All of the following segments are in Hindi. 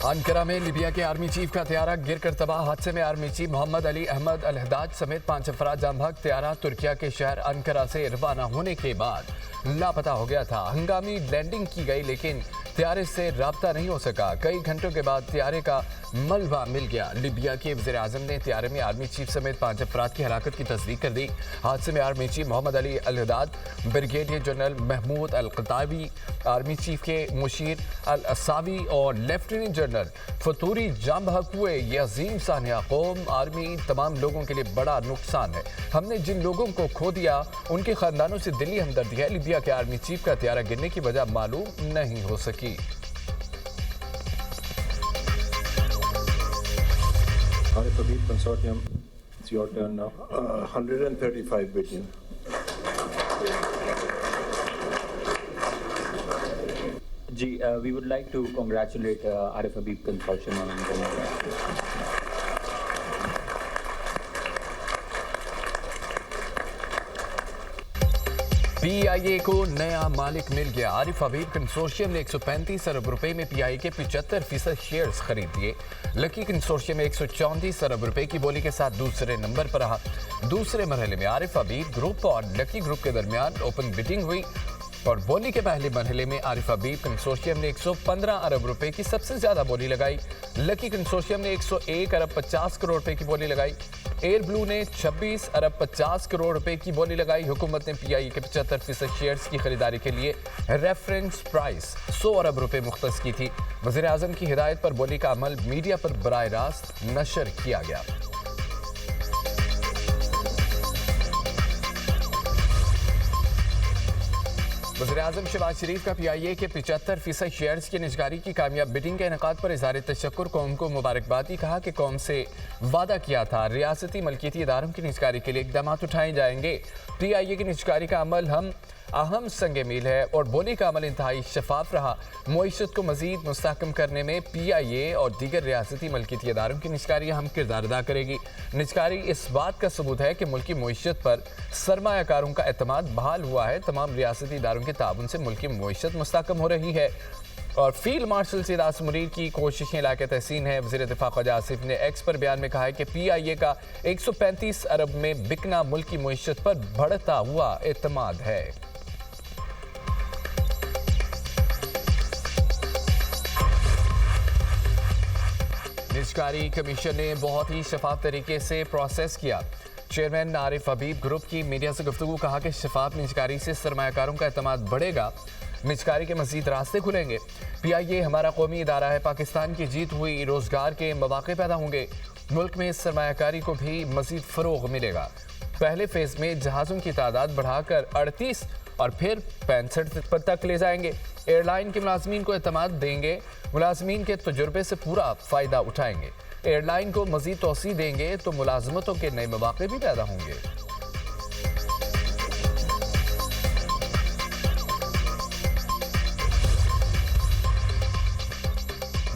अंकारा में लिबिया के आर्मी चीफ का त्यारा गिरकर तबाह। हादसे में आर्मी चीफ मोहम्मद अली अहमद अल हद्दाद समेत 5 अफराद जाम भाग। त्यारा तुर्किया के शहर अंकारा से रवाना होने के बाद लापता हो गया था। हंगामी लैंडिंग की गई लेकिन त्यारे से राब्ता नहीं हो सका। कई घंटों के बाद त्यारे का मलबा मिल गया। लिबिया के वज़ीर आज़म ने त्यारे में आर्मी चीफ समेत 5 अफराद की हलाकत की तस्दीक कर दी। हादसे में आर्मी चीफ मोहम्मद अली अल हद्दाद, ब्रिगेडियर जनरल महमूद अल क़ताबी, आर्मी चीफ के मुशीर अल असावी और लेफ्टिनेंट जनरल फतूरी जाम बहक हुए। ये अजीम सानिया कौम आर्मी तमाम लोगों के लिए बड़ा नुकसान है। हमने जिन लोगों को खो दिया उनके खानदानों से दिली हमदर्दी है। लिबिया के आर्मी चीफ का त्यारा गिरने की वजह मालूम नहीं हो सकी। Arif Habib Consortium, it's your turn now. 135 billion. We would like to congratulate Arif Habib Consortium on the PIA को नया मालिक मिल गया। आरिफ हबीब कंसोर्शियम ने 135 अरब रुपए में PIA के 75% शेयर्स खरीद लिए। लकी कंसोर्शियम में 134 अरब रुपए की बोली के साथ दूसरे नंबर पर रहा। दूसरे मरहले में आरिफ हबीब ग्रुप और लकी ग्रुप के दरमियान ओपन बिडिंग हुई और बोली के पहले मरहले में आरिफ हबीब कंसोर्शियम ने 115 अरब रुपए की सबसे ज्यादा बोली लगाई। लकी कंसोर्शियम ने 101 अरब 50 करोड़ रुपए की बोली लगाई। एयर ब्लू ने 26 अरब 50 करोड़ रुपए की बोली लगाई। हुकूमत ने PIA के 75% शेयर्स की खरीदारी के लिए रेफरेंस प्राइस 100 अरब रुपए मुख्तस की थी। वज़ीर आज़म की हिदायत पर बोली का अमल मीडिया पर बराह रास्त नशर किया गया। वज़ीर-ए-आज़म शहबाज शरीफ का PIA के 75% शेयर्स की निजकारी की कामयाब बिडिंग के इनेकाद पर इज़हार तशक्कुर, कौम को मुबारकबाद दी। कहा कि कौम से वादा किया था रियासती मलकियती इदारों की निजकारी के लिए इकदाम उठाए जाएंगे। PIA की निजकारी का अमल हम अहम संग मील है और बोली का अमल इंतहाई शफाफ रहा। मुईशत को मजीद मुस्तहकम करने में PIA और दीगर रियासती मलकियती इदारों की निजकारी अहम किरदार अदा करेगी। निजकारी इस बात का सबूत है कि मुल्की मुईशत पर सरमायाकारों का एतमाद बहाल हुआ है। तमाम रियासती इदारों के ताउन से मुल्की मुईशत मुस्तहकम हो रही है और फील्ड मार्शल सिदास मुनीर की कोशिशें लाके तहसीन है। वज़ीर दिफा ख्वाजा आसिफ ने एक्स पर बयान में कहा है कि PIA का 135 अरब में बिकना मुल्की मुईशत पर बढ़ता हुआ एतमाद है। निजकारी कमीशन ने बहुत ही शफाफ तरीके से प्रोसेस किया। चेयरमैन आरिफ हबीब ग्रुप की मीडिया से गुफ्तगू, कहा कि शफाफ निजकारी से सरमायाकारों का एतमाद बढ़ेगा, निजकारी के मजीद रास्ते खुलेंगे। PIA हमारा कौमी इदारा है, पाकिस्तान की जीत हुई रोजगार के मौके पैदा होंगे, मुल्क में सरमायाकारी को भी मजीद फरोग मिलेगा। पहले फेज में जहाज़ों की तादाद बढ़ाकर 38 और फिर 65 तक ले जाएंगे। एयरलाइन के मुलाजमीन को एतमाद देंगे, मुलाजमीन के तजुर्बे से पूरा फ़ायदा उठाएंगे। एयरलाइन को मज़ीद तोसी देंगे तो मुलाजमतों के नए मौके भी पैदा होंगे।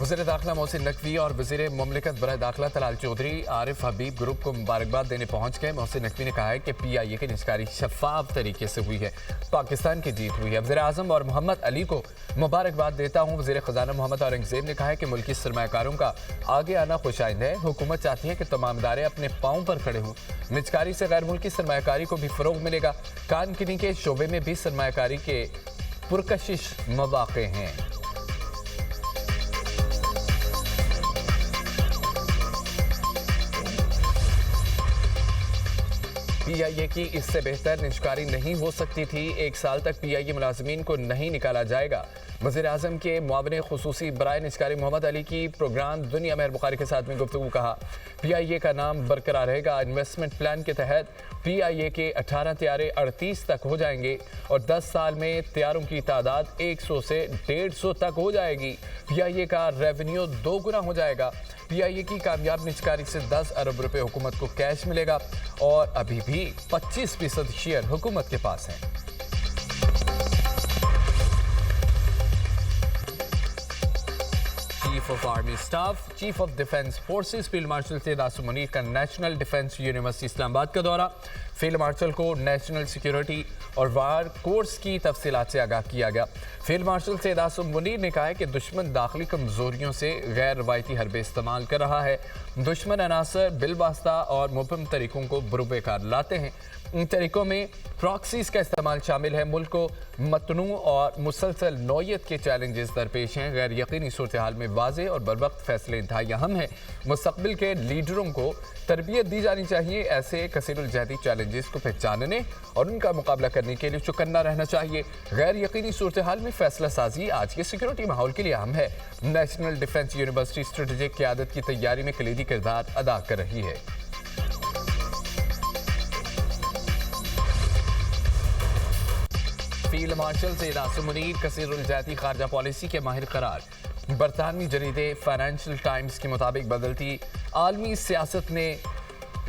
वज़ीर दाखिला मोहसिन नकवी और वज़ीर मुमलिकत बराए दाखिला तलाल चौधरी आरिफ हबीब ग्रुप को मुबारकबाद देने पहुंच गए। मोहसिन नकवी ने कहा है कि PIA की निजकारी शफाफ तरीके से हुई है, पाकिस्तान की जीत हुई है। वज़ीर आज़म और मोहम्मद अली को मुबारकबाद देता हूँ। वज़ीर ख़जाना मोहम्मद औरंगज़ेब ने कहा है कि मुल्की सरमायाकारों का आगे आना खुशाइंद है। हुकूमत चाहती है कि तमाम इदारे अपने पाँव पर खड़े हों। निजकारी से गैर मुल्की सरमायाकारी को भी फ़रोग मिलेगा। कान किनी के शोबे में भी सरमायाकारी के पुरकशिश मौके हैं। PIA की इससे बेहतर निजकारी नहीं हो सकती थी। 1 साल तक PIA मुलाजमीन को नहीं निकाला जाएगा। वज़ीर आज़म के मुआविन खुसूसी बराए निजकारी मोहम्मद अली की प्रोग्राम दुनिया मेहर बुखारी के साथ में गुफ्तगू, कहा PIA का नाम बरकरार रहेगा। इन्वेस्टमेंट प्लान के तहत PIA के 18 त्यारे 38 तक हो जाएंगे और 10 साल में त्यारों की तादाद 100 से 150 तक हो जाएगी। PIA का रेवेन्यू 2 गुना हो जाएगा। PIA की कामयाब निजकारी से 10 अरब रुपए हुकूमत को कैश मिलेगा और अभी भी 25% शेयर हुकूमत के पास हैं। Chief chief of army staff, chief of defence forces field marshal Syed Asim Munir का नेशनल डिफेंस यूनिवर्सिटी इस्लामाबाद का दौरा। फील्ड मार्शल को नेशनल सिक्योरिटी और वार कोर्स की तफसीलात से आगाह किया गया। फील्ड मार्शल सैयद आसिम मुनीर ने कहा है कि दुश्मन दाखिली कमजोरियों से गैर रवायती हरबे इस्तेमाल कर रहा है। दुश्मन अनासर बिलवास्ता और मुबहम तरीकों को बरूबेकार लाते हैं। इन तरीकों में प्रॉक्सीज का इस्तेमाल शामिल है। मुल्क को मतनू और मुसलसल नौयत के चैलेंजेस दरपेश हैं। गैर यकीनी सूरत हाल में वाज़े और बरवक्त फैसले इंतहाई अहम है। मुस्तकबिल के लीडरों को तरबियत दी जानी चाहिए। ऐसे कसीरुल-जहदी चैलेंजेस को पहचानने और उनका मुकाबला करने के लिए चौकन्ना रहना चाहिए। गैर यकीनी सूरत हाल में फैसला साजी आज के सिक्योरिटी माहौल के लिए अहम है। नेशनल डिफेंस यूनिवर्सिटी स्ट्रेटेजिक क़यादत की तैयारी में कलीदी किरदार अदा कर रही है। फील्ड मार्शल सैयद आसिम मुनीर कसीरुल-जहदी खारजा पॉलिसी के माहिर करार। बरतानवी जरीदे फाइनेंशियल टाइम्स के मुताबिक बदलती आलमी सियासत ने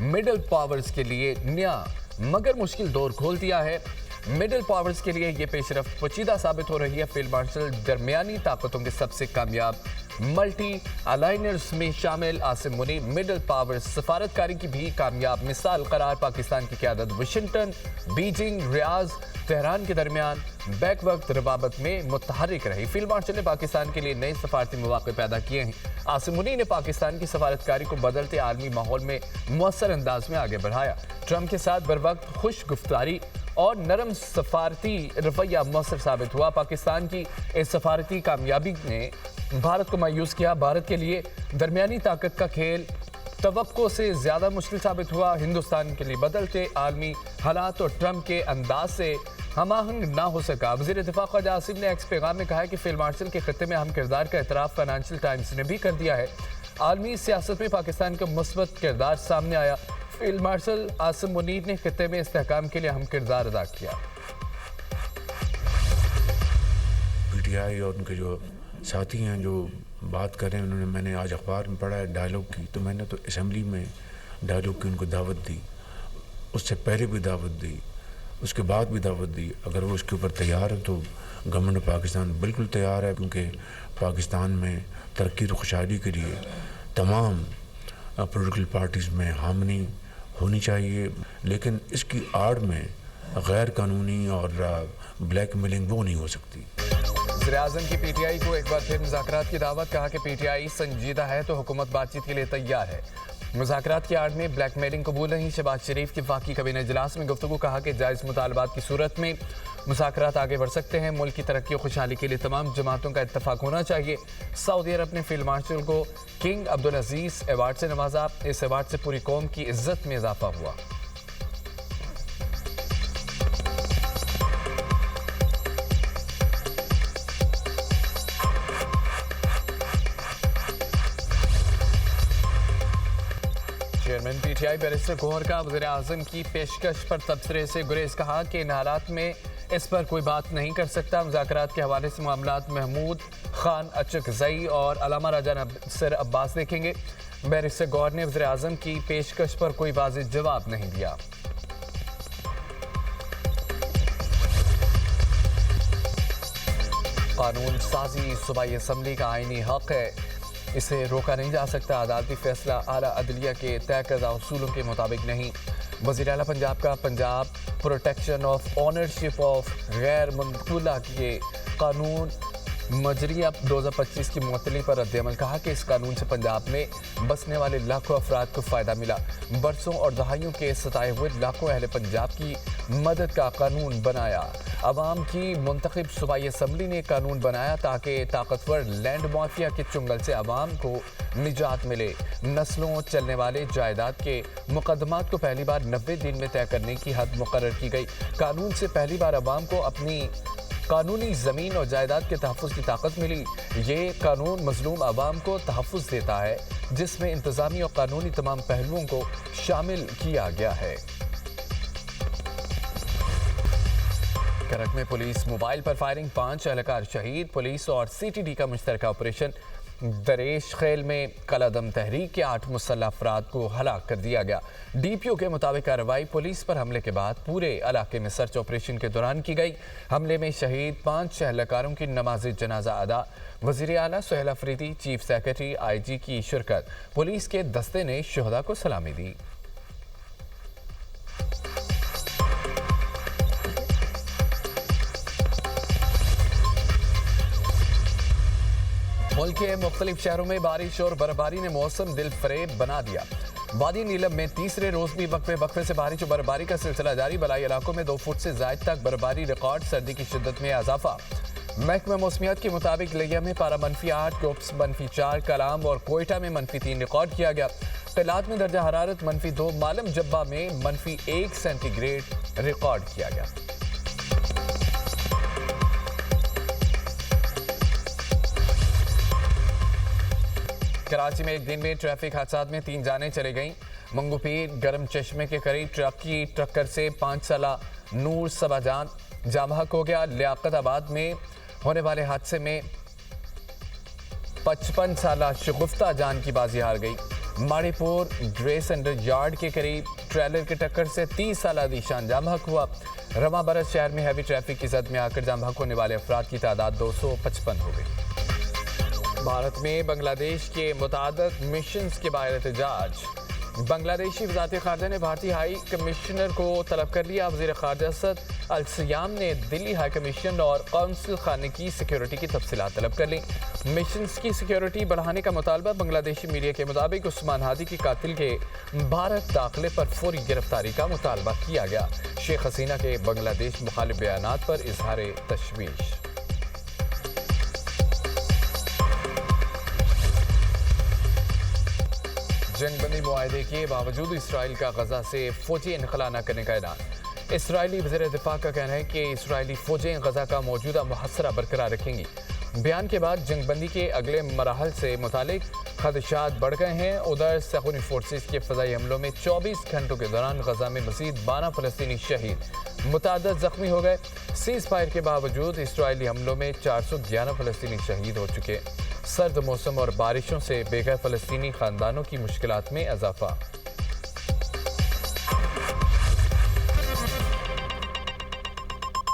मिडल पावर्स के लिए नया मगर मुश्किल दौर खोल दिया है। मिडल पावर्स के लिए ये पेशरफ्त पेचीदा साबित हो रही है। फील्ड मार्शल दरमियानी ताकतों के सबसे कामयाब मल्टी अलाइनर्स में शामिल आसिम मुनीर मिडल पावर्स सफारतकारी की भी कामयाब मिसाल करार। पाकिस्तान की क़यादत वाशिंगटन, बीजिंग, रियाज, तेहरान के दरमियान बैक वक्त रबाबत में मुतहरिक रही। फील्ड मार्शल ने पाकिस्तान के लिए नए सफारती मौके पैदा किए हैं। आसिम मुनीर ने पाकिस्तान की सफारतकारी को बदलते आलमी माहौल में मुअस्सर अंदाज में आगे बढ़ाया। ट्रंप के साथ बर वक्त खुश गुफ्तारी और नरम सफारती रवैया मुअस्सर साबित हुआ। पाकिस्तान की इस सफारती कामयाबी ने भारत को मायूस किया। भारत के लिए दरमियानी ताकत का खेल तवक्को से ज़्यादा मुश्किल साबित हुआ। हिंदुस्तान के लिए बदलते आलमी हालात और ट्रंप के अंदाज से हमाहंग ना हो सका। वज़ीर दिफा ख्वाजा आसिम ने एक्स पैगाम में कहा है कि फील्ड मार्शल के खत्ते में अहम किरदार का एतराफ़ फाइनेंशियल टाइम्स ने भी कर दिया है। आलमी सियासत में पाकिस्तान का मुस्बत किरदार सामने आया। फील्ड मार्शल आसिम मुनीर ने खत्ते में इस्तेहकाम के लिए अहम किरदार अदा किया। PTI और उनके जो साथी हैं जो बात कर रहे हैं, उन्होंने मैंने आज अखबार में पढ़ा है डायलॉग की, तो मैंने तो असम्बली में डायलॉग की उनको दावत दी, उससे पहले भी दावत दी, उसके बाद भी दावत दी। अगर वो उसके ऊपर तैयार है तो गवर्नमेंट ऑफ पाकिस्तान बिल्कुल तैयार है, क्योंकि पाकिस्तान में तरक्की और खुशहाली के लिए तमाम पॉलिटिकल पार्टीज़ में हामनी होनी चाहिए, लेकिन इसकी आड़ में गैर कानूनी और ब्लैकमेलिंग वो नहीं हो सकती। वज़ीर-ए-आज़म की PTI को एक बार फिर मुज़ाकरात की दावत। कहा कि PTI संजीदा है तो हुकूमत बातचीत के लिए तैयार है। मुज़ाकरात की आड़ में ब्लैकमेलिंग कबूल नहीं। शहबाज शरीफ की वफाकी काबीना इजलास में गुफ्तगू। कहा कि जायज़ मुतालबात की सूरत में मुज़ाकरात आगे बढ़ सकते हैं। मुल्क की तरक्की और खुशहाली के लिए तमाम जमातों का इत्तफाक होना चाहिए। सऊदी अरब ने फील्ड मार्शल को किंग अब्दुल अजीज़ अवार्ड से नवाजा। इस अवार्ड से पूरी कौम की इज्जत में इजाफा हुआ। चेयरमैन PTI बैरिस्टर गौहर का वज़ीर-ए-आज़म की पेशकश पर तबसरे से गुरेज। कहा कि इन हालात में इस पर कोई बात नहीं कर सकता। मुज़ाकरात के हवाले से मामलात महमूद खान अचकज़ई और अलामा राजा नासिर अब्बास देखेंगे। बैरिस्टर गौहर ने वज़ीर-ए-आज़म की पेशकश पर कोई वाज़ेह जवाब नहीं दिया। कानून साजी सूबाई असम्बली का आईनी हक है, इसे रोका नहीं जा सकता। अदालती फैसला आला अदलिया के तय करदा उसूलों के मुताबिक नहीं। वज़ीर आला पंजाब का Punjab protection of ownership of गैर मुंतकिला के कानून मजरिया 2025 की मुअत्तली पर रद्द-ए-अमल। कहा कि इस कानून से पंजाब में बसने वाले लाखों अफराद को फ़ायदा मिला। बरसों और दहाइयों के सताए हुए लाखों अहले पंजाब की मदद का कानून बनाया। अवाम की मुंतखब सूबाई असम्बली ने कानून बनाया ताकि ताकतवर लैंड माफिया के चुंगल से अवाम को निजात मिले। नस्लों चलने वाले जायदाद के मुकदमात को पहली बार 90 दिन में तय करने की हद मुकर्रर की गई। कानून से पहली बार अवाम को अपनी कानूनी ज़मीन और जायदाद के तहफ़्फ़ुज़ की ताकत मिली। ये कानून मज़लूम अवाम को तहफ़्फ़ुज़ देता है, जिसमें इंतज़ामी और कानूनी तमाम पहलुओं को शामिल किया गया है। करक में पुलिस मोबाइल पर फायरिंग, 5 एहलकार शहीद। पुलिस और CTD का मुश्तरका ऑपरेशन। दरेश खेल में कलअदम तहरीक के 8 मुसल्लह अफराद को हलाक कर दिया गया। DPO के मुताबिक कार्रवाई पुलिस पर हमले के बाद पूरे इलाके में सर्च ऑपरेशन के दौरान की गई। हमले में शहीद 5 एहलकारों की नमाज जनाजा अदा। वज़ीर आला Suhail Afridi, chief secretary IG की शिरकत। पुलिस के दस्ते ने शुहदा को सलामी दी। मुल्क के मुख्तलिफ शहरों में बारिश और बर्फबारी ने मौसम दिल फरेब बना दिया। वादी नीलम में तीसरे रोज भी वक्फे से बारिश और बर्फबारी का सिलसिला जारी। बलाई इलाकों में 2 फुट से जायद तक बर्फबारी रिकॉर्ड। सर्दी की शिद्दत में इजाफा। महकमा मौसमियात के मुताबिक लिया में पारा -8, कोप्स -4, कलाम और कोयटा में -3 रिकॉर्ड किया गया। क़िलात में दर्जा हरारत -2, मालम जब्बा में -1 सेंटीग्रेड रिकॉर्ड किया गया। कराची में एक दिन में ट्रैफिक हादसा में 3 जानें चली गईं। मंगूपीर गरम चश्मे के करीब ट्रक की टक्कर से 5 साला नूर सबा जान जाम हक हो गया। लियाकताबाद में होने वाले हादसे में 55 साला शगुफ्ता जान की बाजी हार गई। माड़ीपुर ड्रेस सेंटर यार्ड के करीब ट्रेलर की टक्कर से 30 साला दीशान जाम हक हुआ। रवा बरस शहर में हैवी ट्रैफिक की जद में आकर जाम हक होने वाले अफराद की तादाद 255 हो गई। भारत में बांग्लादेश के मुतादद मिशंस के बाहर एहतजाज। बांग्लादेशी वज़ारत ख़ारजा ने भारतीय हाई कमिश्नर को तलब कर लिया। वज़ीर ख़ारजा असद अल सयाम ने दिल्ली हाई कमीशन और कौंसिल खाने की सिक्योरिटी की तफसीलात तलब कर ली। मिशंस की सिक्योरिटी बढ़ाने का मुतालबा। बांग्लादेशी मीडिया के मुताबिक उस्मान हादी के कातिल के भारत दाखिले पर फौरी गिरफ्तारी का मुतालबा किया गया। शेख हसीना के बांग्लादेश मुखालिफ बयानात पर इजहार तशवीश। जंगबंदी मुआहदे के बावजूद इसराइल का गजा से फौजी इनखला न करने का ऐलान। इसराइली वज़ीर दिफा का कहना है कि इसराइली फौजें गजा का मौजूदा मुहसरा बरकरार रखेंगी। बयान के बाद जंगबंदी के अगले मराहल से मुतालिक खदशात बढ़ गए हैं। उधर सैकूनी फोर्सेस के फ़ज़ाई हमलों में 24 घंटों के दौरान गजा में मज़ीद 12 फ़लस्तीनी शहीद, मुतादद ज़ख्मी हो गए। सीज़ फायर के बावजूद इसराइली हमलों में 411 फ़लस्तीनी शहीद हो चुके। सर्द मौसम और बारिशों से बेघर फ़लस्तीनी ख़ानदानों की मुश्किलात में इजाफा।